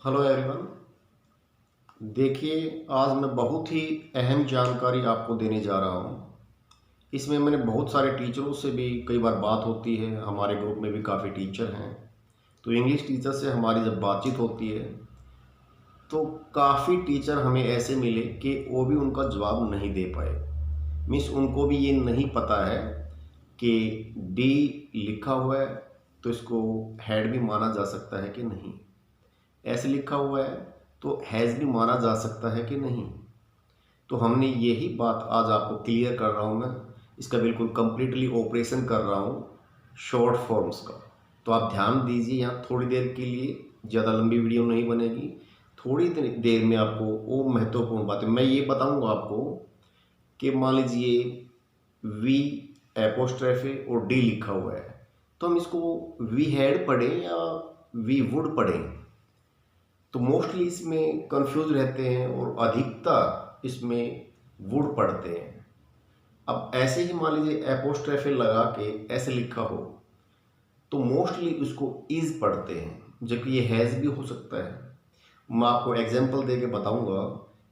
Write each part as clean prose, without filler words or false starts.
Hello everyone. देखिए, आज मैं बहुत ही अहम जानकारी आपको देने जा रहा हूँ। इसमें मैंने बहुत सारे टीचरों से भी कई बार बात होती है, हमारे ग्रुप में भी काफ़ी टीचर हैं। तो इंग्लिश टीचर से हमारी जब बातचीत होती है तो काफ़ी टीचर हमें ऐसे मिले कि वो भी उनका जवाब नहीं दे पाए। मीन्स उनको भी ये नहीं पता है कि डी लिखा हुआ है तो इसको हेड भी माना जा सकता है कि नहीं, ऐसे लिखा हुआ है तो हैज़ भी माना जा सकता है कि नहीं। तो हमने यही बात आज आपको क्लियर कर रहा हूँ मैं, इसका बिल्कुल कंप्लीटली ऑपरेशन कर रहा हूँ शॉर्ट फॉर्म्स का। तो आप ध्यान दीजिए, यहाँ थोड़ी देर के लिए, ज़्यादा लंबी वीडियो नहीं बनेगी। थोड़ी देर में आपको वो महत्वपूर्ण बातें मैं ये बताऊँगा आपको कि मान लीजिए वी एपोस्ट्रोफे और डी लिखा हुआ है तो हम इसको वी हैड पढ़ें या वी वुड पढ़ें। तो मोस्टली इसमें कंफ्यूज रहते हैं और अधिकतर इसमें वुड पढ़ते हैं। अब ऐसे ही मान लीजिए एपोस्ट्रोफे लगा के ऐसे लिखा हो तो मोस्टली उसको इज पढ़ते हैं, जबकि ये हैज़ भी हो सकता है। मैं आपको एग्जांपल दे के बताऊंगा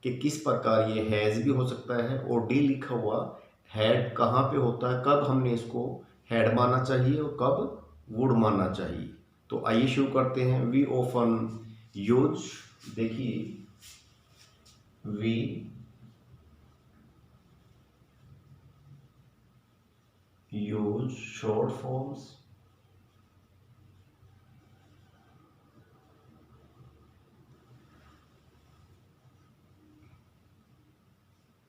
कि किस प्रकार ये हैज़ भी हो सकता है और डी लिखा हुआ हैड कहाँ पे होता है, कब हमने इसको हैड मानना चाहिए और कब वुड मानना चाहिए। तो आइए शुरू करते हैं। वी ऑफन यूज, देखिए we use short forms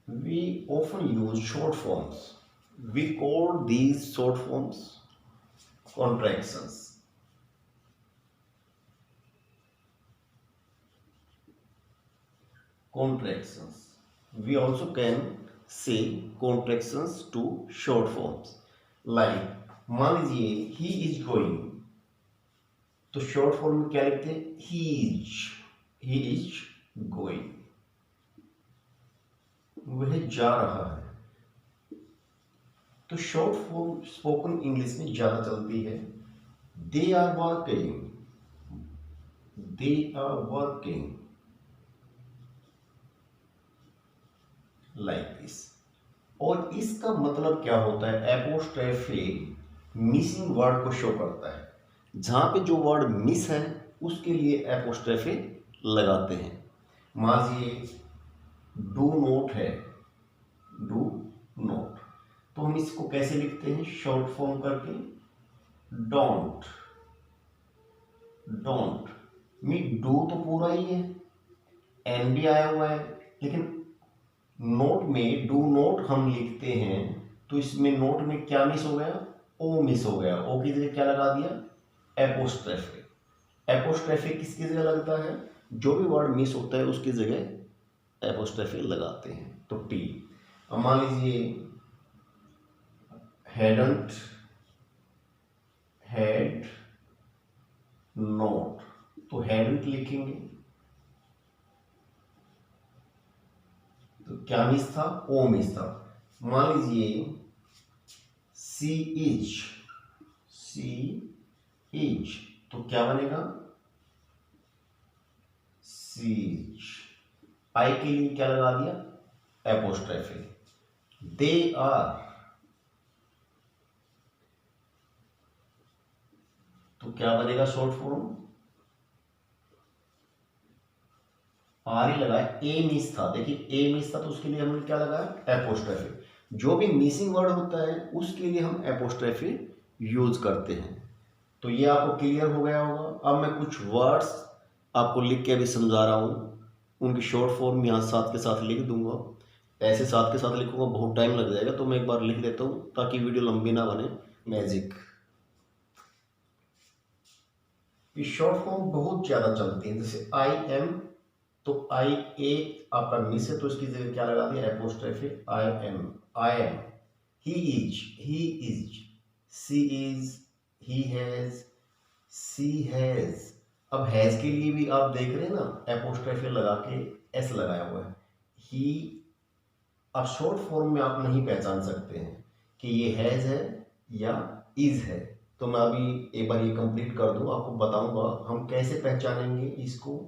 we often use short forms. We call these short forms contractions. Contractions. We also can say contractions to short forms. Like, मान लीजिए he is going, तो short form में क्या लिखते हैं? he is going, वह जा रहा है। तो शॉर्ट फॉर्म स्पोकन इंग्लिश में ज़्यादा चलती है। They are working, they are working, like this. और इसका मतलब क्या होता है? एपोस्ट्रोफी मिसिंग वर्ड को शो करता है। जहां पे जो वर्ड मिस है उसके लिए एपोस्ट्रोफी लगाते हैं। मान लीजिए डू नोट है, डू नोट, तो हम इसको कैसे लिखते हैं? शॉर्ट फॉर्म करके डोंट। डोंट में डू तो पूरा ही है, एन भी आया हुआ है, लेकिन नोट में डू नोट हम लिखते हैं तो इसमें नोट में क्या मिस हो गया? ओ मिस हो गया। ओ की जगह क्या लगा दिया? एपोस्ट्रोफी। एपोस्ट्रोफी किसकी जगह लगता है? जो भी वर्ड मिस होता है उसकी जगह एपोस्ट्रोफी लगाते हैं। तो टी। अब मान लीजिए हैडंट, हैड नोट, तो हैडंट लिखेंगे तो क्या मिस था? ओ मिस था। मान लीजिए सी इज, सी इज, तो क्या बनेगा? सीज। आई के लिए क्या लगा दिया? एपोस्ट्रोफी। दे आर, तो क्या बनेगा शॉर्ट फॉर्म? आर ही लगाया, ए मिस था। देखिए ए मिस था तो उसके लिए हमने क्या लगाया? एपोस्ट्रोफी। जो भी मिसिंग वर्ड होता है उसके लिए हम एपोस्ट्रोफी यूज करते हैं। तो ये आपको क्लियर हो गया होगा। अब मैं कुछ वर्ड्स आपको लिख के अभी समझा रहा हूँ, उनकी शॉर्ट फॉर्म यहाँ साथ के साथ लिख दूंगा। ऐसे साथ के साथ लिखूंगा बहुत टाइम लग जाएगा, तो मैं एक बार लिख देता हूँ ताकि वीडियो लंबी ना बने। मैजिक। ये शॉर्ट फॉर्म बहुत ज़्यादा चलती है, जैसे आई एम, तो आई ए आपका मिस है तो इसकी जगह क्या लगा दिया? Apostrophe I am. I am. He is, he is, she is, he has, she has. अब हैज के लिए भी आप देख रहे हैं ना, एपोस्ट्रोफी लगा के एस लगाया हुआ है। ही, अब शॉर्ट फॉर्म में आप नहीं पहचान सकते हैं कि ये हैज है या इज है। तो मैं अभी एक बार ये कंप्लीट कर दूं, आपको बताऊंगा हम कैसे पहचानेंगे इसको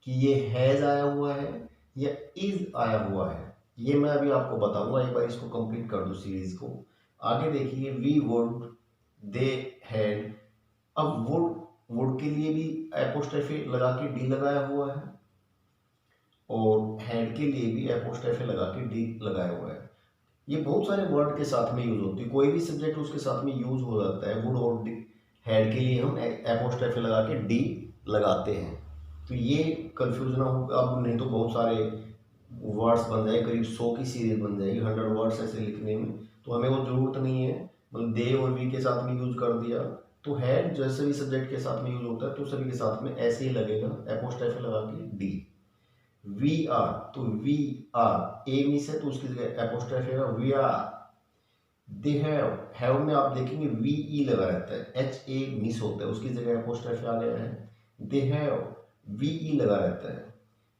कि ये हैज़ आया हुआ है या इज आया हुआ है, ये मैं अभी आपको बताऊंगा। एक बार इसको कंप्लीट कर दूं सीरीज को। आगे देखिए, वी वुड, दे हैड। अब वुड, वुड के लिए भी एपोस्ट्रोफी लगा के डी लगाया हुआ है और हैड के लिए भी एपोस्ट्रोफी लगा के डी लगाया हुआ है। ये बहुत सारे वर्ड के साथ में यूज होती है, कोई भी सब्जेक्ट उसके साथ में यूज हो जाता है। वुड और हैड के लिए हम एपोस्ट्रोफी लगा के डी लगाते हैं। तो ये कंफ्यूज ना हो अब, नहीं तो बहुत सारे वर्ड्स बन जाए, करीब 100 की सीरीज बन जाएगी, 100 वर्ड्स ऐसे लिखने में। तो हमें वो जरूरत नहीं है, मतलब दे और वी के साथ में यूज कर दिया। तो हैड जैसे भी सब्जेक्ट के साथ में यूज होता है तो सभी के साथ में ऐसे ही लगेगा, एपोस्ट्रोफी लगा के डी। वी आर, तो वी आर ए मिस है तो उसकी जगह एपोस्ट्रोफी है वी आर। दे हैव में आप देखेंगे वी ई लगा रहता है, एच ए मिस होता है, उसकी जगह एपोस्ट्रोफी आ गया है। दे हैव वी ई लगा रहता है।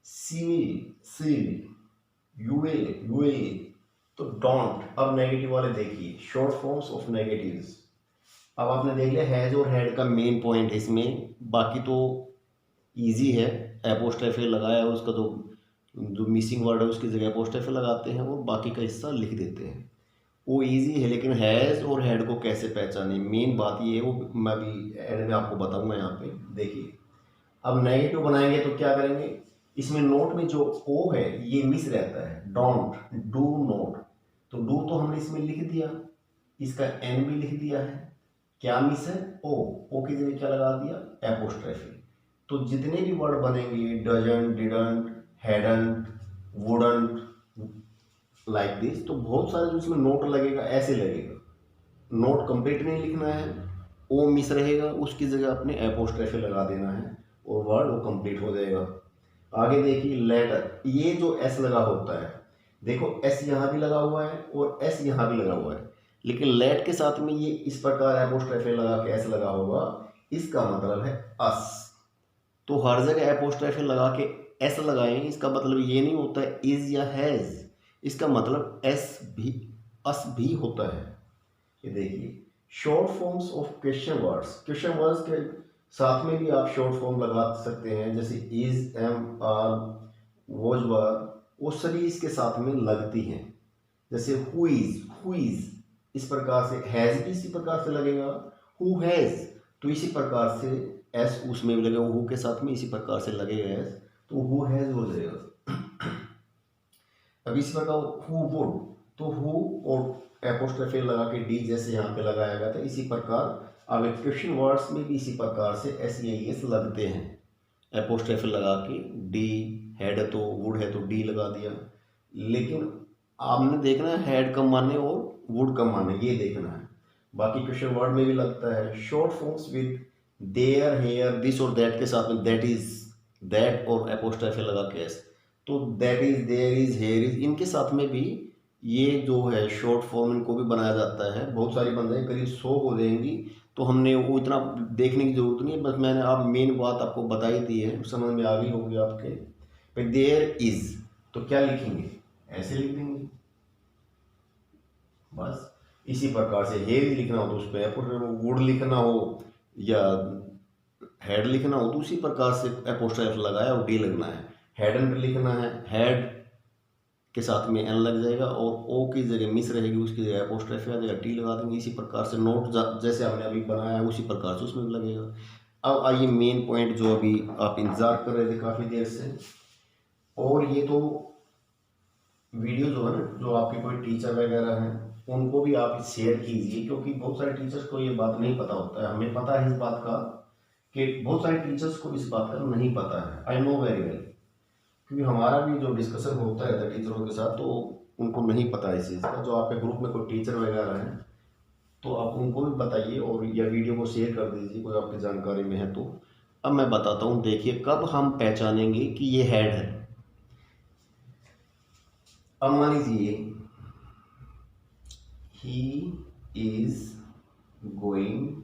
सी सी यूएल तो डोंट। अब नेगेटिव वाले देखिए, शॉर्ट फॉर्म्स ऑफ नेगेटिव्स। अब आपने देख लिया हैज और हैड का मेन पॉइंट है इसमें, बाकी तो इजी है। एपोस्ट्रोफी लगाया है, उसका जो मिसिंग वर्ड है उसकी जगह एपोस्ट्रोफी लगाते हैं और बाकी का हिस्सा लिख देते हैं, वो इजी है। लेकिन हैज़ और हैड को कैसे पहचाने, मेन बात ये है, वो मैं भी एंड में आपको बताऊंगा। यहाँ पे देखिए, अब नेगेटिव बनाएंगे तो क्या करेंगे, इसमें नोट में जो ओ है ये मिस रहता है, डोंट, डू नोट। तो डू तो हमने इसमें लिख दिया, इसका एन भी लिख दिया है, क्या मिस है, ओ। ओ की जगह क्या लगा दिया, एपोस्ट्रोफी। तो जितने भी वर्ड बनेंगे, doesn't, didn't, hadn't, wouldn't, like this, तो बहुत सारे जो इसमें नोट लगेगा ऐसे लगेगा। नोट कंप्लीट नहीं लिखना है, ओ मिस रहेगा, उसकी जगह अपने एपोस्ट्रोफी लगा देना है और वर्ड वो कंप्लीट हो जाएगा। आगे देखिए, लेटर, ये जो एस लगा होता है, देखो एस यहाँ भी लगा हुआ है और एस यहाँ भी लगा हुआ है, लेकिन लेट के साथ में ये इस प्रकार एपोस्ट्रोफी लगा के एस लगा होगा, इसका मतलब है अस। तो हर जगह एपोस्ट्रोफी लगा के एस लगाएं, इसका मतलब ये नहीं होता है इज या हैज, इसका मतलब एस भी, अस भी होता है। ये देखिए, short forms of question words, question words के साथ में भी आप शॉर्ट फॉर्म लगा सकते हैं, जैसे इज, एम, आर, वॉज, वर, वो सभी इसके साथ में लगती हैं। जैसे हु इज इस प्रकार से, हैज भी इसी प्रकार से लगेगा, हु हैज तो इसी प्रकार से एस उसमें भी लगेगा, हु के साथ में इसी प्रकार से लगेगा एस, तो हु हैज हो जाएगा। अब इसी प्रकार हु वुड, तो हु और एपोस्ट्रोफी लगा के डी जैसे यहाँ पे लगाया गया था, इसी प्रकार आगे क्वेश्चन वर्ड्स में भी इसी प्रकार से एस या एस लगते हैं, एपोस्ट्रोफी लगा के डी। हैड है तो वुड है तो डी लगा दिया। लेकिन आपने देखना है हैड कम माने और वुड कम माने, ये देखना है। बाकी क्वेश्चन वर्ड में भी लगता है। Short forms with there, here, this और दैट के साथ में दैट इज, दैट और एपोस्ट्रोफी लगा के एस, तो that is, there is, here is, इनके साथ में भी ये जो है शॉर्ट फॉर्म इनको भी बनाया जाता है। बहुत सारी बन जाएंगी, करीब 100 हो जाएंगी, तो हमने वो इतना देखने की जरूरत नहीं है, बस मैंने आप मेन बात आपको बताई दी है, समझ में आ गई होगी आपके। भाई देयर इज तो क्या लिखेंगे, ऐसे लिख देंगे बस। इसी प्रकार से हेयर लिखना हो तो उस पर वुड लिखना हो या हेड लिखना हो तो उसी प्रकार से एपोस्ट्रोफी लगाया और डी लगना है। हेडन लिखना है, हेड के साथ में एन लग जाएगा और ओ की जगह मिस रहेगी, उसकी जगह एपोस्ट्रोफी आ जाएगा, टी लगा देंगे। इसी प्रकार से नोट जैसे हमने अभी बनाया है उसी प्रकार से उसमें भी लगेगा। अब आइए मेन पॉइंट जो अभी आप इंतजार कर रहे थे काफ़ी देर से, और ये तो वीडियो जो है ना, जो आपके कोई टीचर वगैरह हैं उनको भी आप शेयर कीजिए, क्योंकि बहुत सारे टीचर्स को ये बात नहीं पता होता है। हमें पता है इस बात का कि बहुत सारे टीचर्स को इस बात का नहीं पता है, आई नो वेरी वेल, क्योंकि हमारा भी जो डिस्कशन होता है टीचरों के साथ तो उनको नहीं पता इस चीज़ का। जो आपके ग्रुप में कोई टीचर वगैरह हैं तो आप उनको भी बताइए और या वीडियो को शेयर कर दीजिए कोई आपकी जानकारी में है तो। अब मैं बताता हूँ, देखिए कब हम पहचानेंगे कि ये हेड है। अब मान लीजिए he is going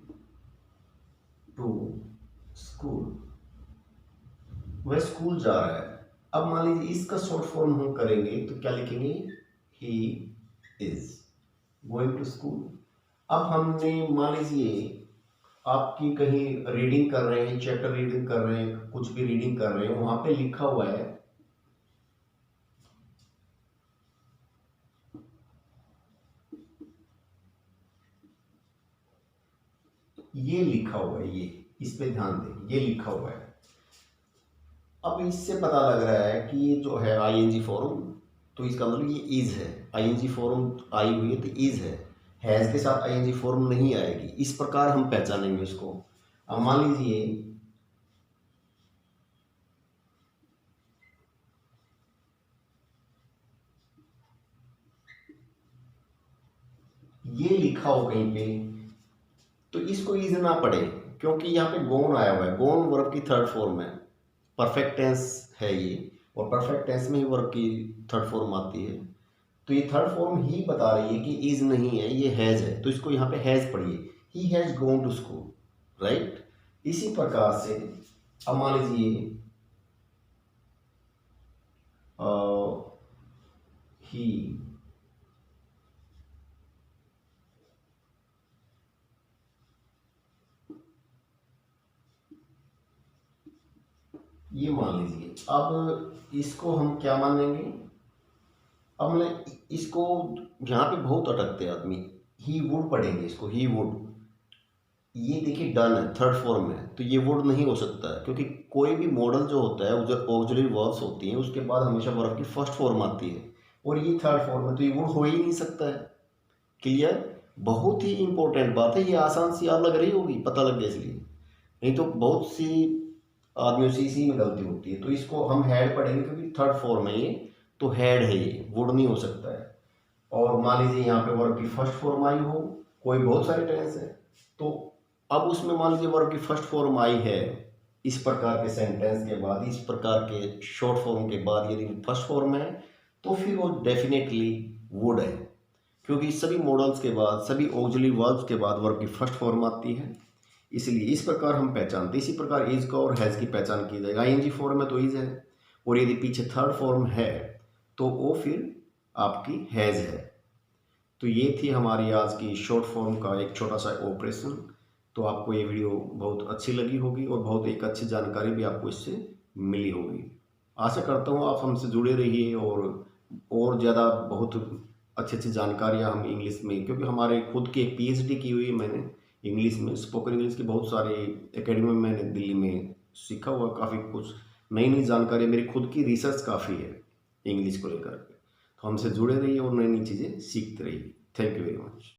to school, वह स्कूल जा रहा है। अब मान लीजिए इसका शॉर्ट फॉर्म हम करेंगे तो क्या लिखेंगे, he is going to school. अब हमने मान लीजिए आपकी कहीं रीडिंग कर रहे हैं, चैप्टर रीडिंग कर रहे हैं, कुछ भी रीडिंग कर रहे हैं, वहां पे लिखा हुआ है, ये लिखा हुआ है, ये इस पे ध्यान दें, ये लिखा हुआ है। अब इससे पता लग रहा है कि ये जो है आईएनजी फॉर्म, तो इसका मतलब ये इज है। आईएनजी फॉर्म आई हुई है तो इज है। हैज के साथ आईएनजी फॉर्म नहीं आएगी। इस प्रकार हम पहचानेंगे इसको। अब मान लीजिए ये लिखा हो कहीं पे, तो इसको इज ना पढ़े, क्योंकि यहाँ पे गोन आया हुआ है। गोन वर्ब की थर्ड फॉर्म है, परफेक्ट टेंस है ये, और परफेक्ट टेंस में ही वर्ब की थर्ड फॉर्म आती है। तो ये थर्ड फॉर्म ही बता रही है कि इज नहीं है, ये हैज है। तो इसको यहाँ पे हैज पढ़िए, he has gone to school, right. इसी प्रकार से अब मान लीजिए ही ये मान लीजिए। अब इसको हम क्या मानेंगे? अब मैं इसको, यहाँ पे बहुत अटकते हैं आदमी, ही वुड पढ़ेंगे इसको, ही वुड। ये देखिए डन है, थर्ड फॉर्म है, तो ये वुड नहीं हो सकता है, क्योंकि कोई भी मॉडल जो होता है, जो ऑक्सिलरी वर्ब्स होती हैं, उसके बाद हमेशा वर्ब की फर्स्ट फॉर्म आती है, और ये थर्ड फॉर्म है, तो ये वुड हो ही नहीं सकता है। क्लियर? बहुत ही इंपॉर्टेंट बात है ये। आसान सी आप लग रही होगी, पता लग गया इसलिए, नहीं तो बहुत सी आदमियों से इसी में गलती होती है। तो इसको हम हेड पढ़ेंगे, क्योंकि थर्ड फॉर्म है ये, तो हेड है, ये वुड नहीं हो सकता है। और मान लीजिए यहाँ पे वर्ब की फर्स्ट फॉर्म आई हो, कोई बहुत सारे टेंस है, तो अब उसमें मान लीजिए वर्ब की फर्स्ट फॉर्म आई है, इस प्रकार के सेंटेंस के बाद, इस प्रकार के शॉर्ट फॉर्म के बाद यदि फर्स्ट फॉर्म है, तो फिर वो डेफिनेटली वुड है, क्योंकि सभी मॉडल्स के बाद, सभी ऑक्सिलरी वर्ब्स के बाद वर्ब की फर्स्ट फॉर्म आती है। इसलिए इस प्रकार हम पहचानते हैं। इसी प्रकार इज का और हैज़ की पहचान की जाएगी। आईएनजी फॉर्म में तो इज है, और यदि पीछे थर्ड फॉर्म है तो वो फिर आपकी हैज़ है। तो ये थी हमारी आज की शॉर्ट फॉर्म का एक छोटा सा ऑपरेशन। तो आपको ये वीडियो बहुत अच्छी लगी होगी, और बहुत एक अच्छी जानकारी भी आपको इससे मिली होगी। आशा करता हूँ आप हमसे जुड़े रहिए, और ज़्यादा बहुत अच्छी अच्छी जानकारियाँ हम इंग्लिश में, क्योंकि हमारे खुद की एक पीएचडी की हुई है मैंने इंग्लिश में, स्पोकन इंग्लिश की बहुत सारे एकेडमी में मैंने दिल्ली में सीखा हुआ काफ़ी कुछ। नई नई जानकारी, मेरी खुद की रिसर्च काफ़ी है इंग्लिश को लेकर के। तो हमसे जुड़े रहिए और नई नई चीज़ें सीखते रहिए। Thank you very much.